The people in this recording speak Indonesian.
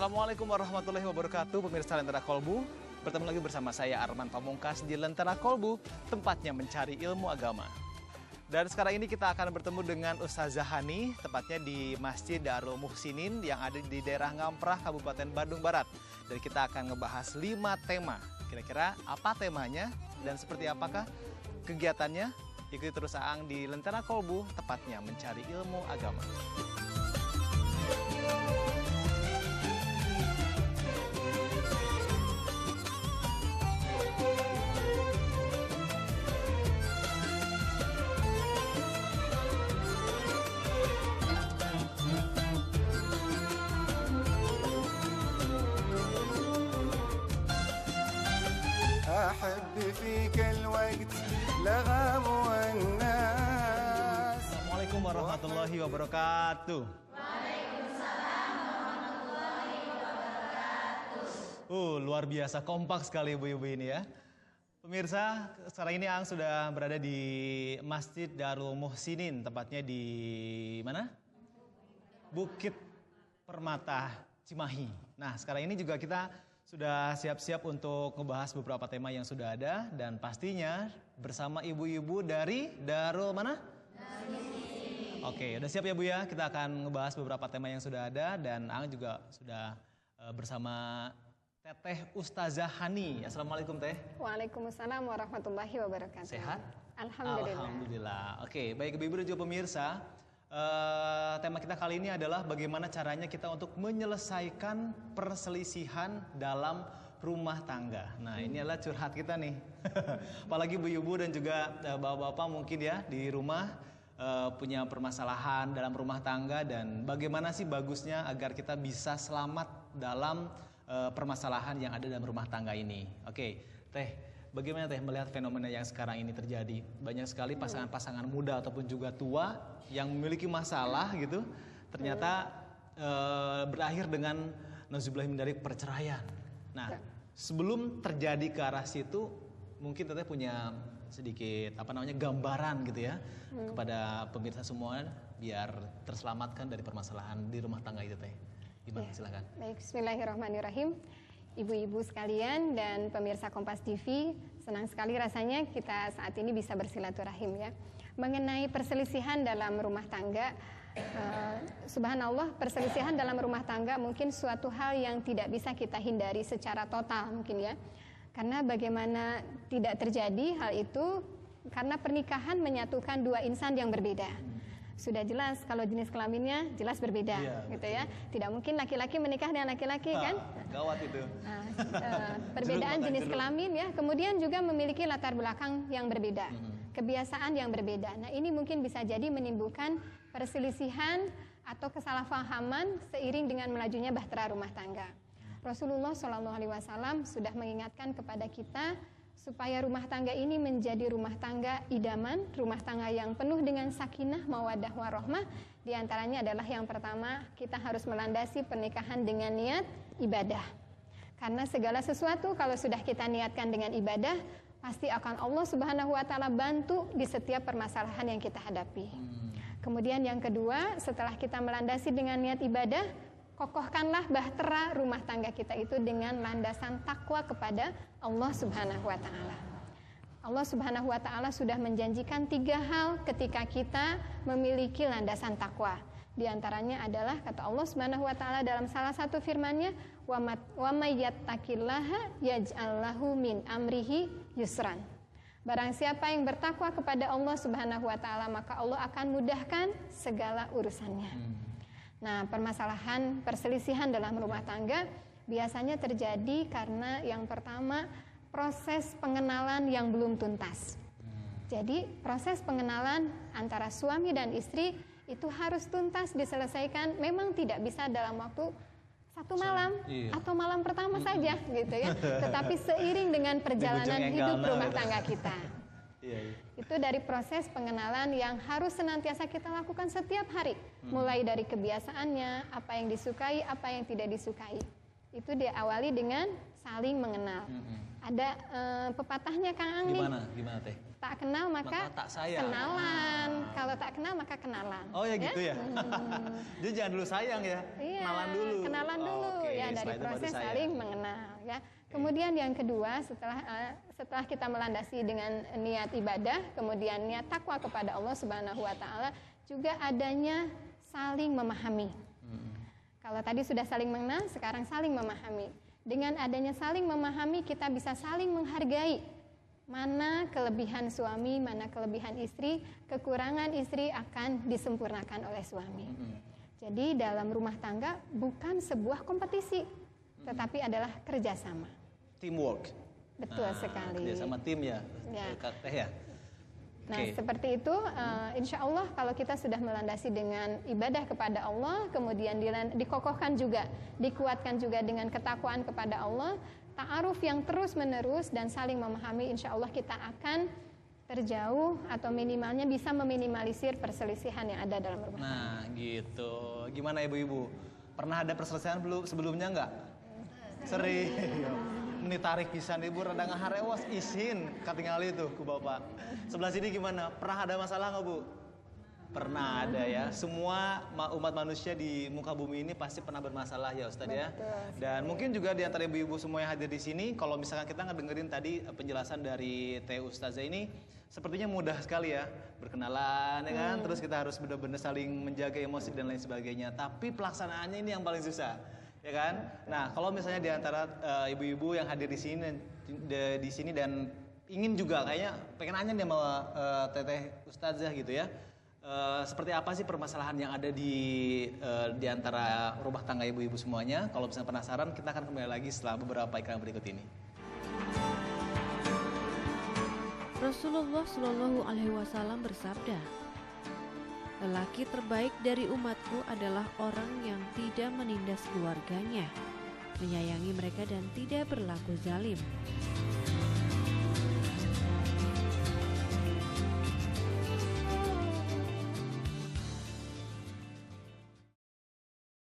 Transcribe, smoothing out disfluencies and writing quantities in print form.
Assalamualaikum warahmatullahi wabarakatuh, pemirsa Lentera Kolbu. Bertemu lagi bersama saya Arman Pamungkas di Lentera Kolbu, tempatnya mencari ilmu agama. Dan sekarang ini kita akan bertemu dengan Ustazah Hani, tepatnya di Masjid Darul Muhsinin yang ada di daerah Ngamprah, Kabupaten Bandung Barat. Dan kita akan ngebahas 5 tema. Kira-kira apa temanya dan seperti apakah kegiatannya? Ikuti terus Aang di Lentera Kolbu, tepatnya mencari ilmu agama. أحب فيك الوقت لغام والناس. Assalamualaikum warahmatullahi wabarakatuh. Waalaikumsalam warahmatullahi wabarakatuh. Luar biasa kompak sekali ibu-ibu ini ya. Pemirsa, sekarang ini Aang sudah berada di Masjid Darul Muhsinin, tepatnya di mana? Bukit Permata, Cimahi. Nah, sekarang ini juga kita sudah siap-siap untuk ngebahas beberapa tema yang sudah ada dan pastinya bersama ibu-ibu dari Darul mana? Oke, udah siap ya Bu ya? Kita akan ngebahas beberapa tema yang sudah ada dan Aang juga sudah bersama Teteh Ustazah Hani. Assalamualaikum Teh. Waalaikumsalam warahmatullahi wabarakatuh. Sehat? Alhamdulillah. Alhamdulillah. Oke, baik ibu-ibu dan juga pemirsa. Tema kita kali ini adalah bagaimana caranya kita untuk menyelesaikan perselisihan dalam rumah tangga. Nah, ini adalah curhat kita nih. Apalagi ibu-ibu dan juga bapak-bapak mungkin ya di rumah punya permasalahan dalam rumah tangga dan bagaimana sih bagusnya agar kita bisa selamat dalam permasalahan yang ada dalam rumah tangga ini. Oke, Teh, bagaimana Teh melihat fenomena yang sekarang ini terjadi? Banyak sekali pasangan-pasangan muda ataupun juga tua yang memiliki masalah gitu, ternyata berakhir dengan nauzubillah min dzalik perceraian. Nah, sebelum terjadi ke arah situ, mungkin Teteh punya sedikit gambaran gitu ya kepada pemirsa semua biar terselamatkan dari permasalahan di rumah tangga itu Teh. Gimana? Silakan. Baik, bismillahirrahmanirrahim. Ibu-ibu sekalian dan pemirsa Kompas TV, senang sekali rasanya kita saat ini bisa bersilaturahim ya. Mengenai perselisihan dalam rumah tangga, subhanallah, perselisihan dalam rumah tangga mungkin suatu hal yang tidak bisa kita hindari secara total mungkin ya. Karena bagaimana tidak terjadi hal itu karena pernikahan menyatukan dua insan yang berbeda. Sudah jelas kalau jenis kelaminnya jelas berbeda, gitu ya. Tidak mungkin laki-laki menikah dengan laki-laki kan? Gawat itu. Perbedaan jenis kelamin ya, kemudian juga memiliki latar belakang yang berbeda, kebiasaan yang berbeda. Nah, ini mungkin bisa jadi menimbulkan perselisihan atau kesalahpahaman seiring dengan melajunya bahtera rumah tangga. Rasulullah SAW sudah mengingatkan kepada kita supaya rumah tangga ini menjadi rumah tangga idaman, rumah tangga yang penuh dengan sakinah, mawaddah, warahmah. Di antaranya adalah yang pertama, kita harus melandasi pernikahan dengan niat ibadah. Karena segala sesuatu kalau sudah kita niatkan dengan ibadah, pasti akan Allah Subhanahu wa taala bantu di setiap permasalahan yang kita hadapi. Kemudian yang kedua, setelah kita melandasi dengan niat ibadah, kokohkanlah bahtera rumah tangga kita itu dengan landasan takwa kepada Allah Subhanahu wa taala. Allah Subhanahu wa taala sudah menjanjikan 3 hal ketika kita memiliki landasan takwa. Di antaranya adalah kata Allah Subhanahu wa taala dalam salah satu firman-Nya, "Wa may yattaqillaha yaj'al lahu min amrihi yusran." Barang siapa yang bertakwa kepada Allah Subhanahu wa taala, maka Allah akan mudahkan segala urusannya. Nah, permasalahan perselisihan dalam rumah tangga biasanya terjadi karena yang pertama, proses pengenalan yang belum tuntas. Jadi, proses pengenalan antara suami dan istri itu harus tuntas diselesaikan. Memang tidak bisa dalam waktu 1 malam atau malam pertama saja gitu ya. Tetapi seiring dengan perjalanan hidup rumah tangga kita. Itu dari proses pengenalan yang harus senantiasa kita lakukan setiap hari. Mulai dari kebiasaannya, apa yang disukai, apa yang tidak disukai. Itu diawali dengan saling mengenal. Ada pepatahnya Kang Ang nih. Gimana teh? Tak kenal maka tak sayang. kenalan. Kalau tak kenal maka kenalan. Oh ya gitu ya. Jadi jangan dulu sayang ya. Iya, Kenalan dulu. Kenalan dulu Oke, ya, dari setelah itu baru proses sayang. saling mengenal ya. Kemudian yang kedua, setelah kita melandasi dengan niat ibadah, kemudian niat takwa kepada Allah Subhanahu wa taala, juga adanya saling memahami. Kalau tadi sudah saling mengenal, sekarang saling memahami. Dengan adanya saling memahami, kita bisa saling menghargai. Mana kelebihan suami, mana kelebihan istri, kekurangan istri akan disempurnakan oleh suami. Jadi dalam rumah tangga bukan sebuah kompetisi, tetapi adalah kerjasama. Teamwork. Betul sekali. Kerjasama tim ya. Ya. Teh ya. Nah, Oke. seperti itu, insya Allah kalau kita sudah melandasi dengan ibadah kepada Allah, kemudian dikokohkan juga, dikuatkan juga dengan ketakwaan kepada Allah, ta'aruf yang terus-menerus dan saling memahami, insya Allah kita akan terjauh atau minimalnya bisa meminimalisir perselisihan yang ada dalam rumah tangga. Nah, gitu. Gimana ibu-ibu? Pernah ada perselisihan sebelumnya enggak? Sering. Ini tarik pisan ibu rada ngaharewas isin katingali tuh ku bapak. Sebelah sini gimana? Pernah ada masalah nggak bu? Pernah ada ya. Semua umat manusia di muka bumi ini pasti pernah bermasalah ya Ustadz ya. Dan mungkin juga di antara ibu-ibu semua yang hadir di sini, kalau misalkan kita ngedengerin tadi penjelasan dari Teh Ustazah ini, sepertinya mudah sekali ya berkenalan ya kan. Terus kita harus benar-benar saling menjaga emosi dan lain sebagainya. Tapi pelaksanaannya ini yang paling susah. Ya kan? Nah, kalau misalnya di antara ibu-ibu yang hadir di sini dan ingin juga kayaknya pengen nanya nih sama Teteh Ustazah gitu ya. Seperti apa sih permasalahan yang ada di antara rumah tangga ibu-ibu semuanya? Kalau misalnya penasaran, kita akan kembali lagi setelah beberapa iklan berikut ini. Rasulullah Shallallahu Alaihi Wasallam bersabda, lelaki terbaik dari umatku adalah orang yang tidak menindas keluarganya, menyayangi mereka dan tidak berlaku zalim.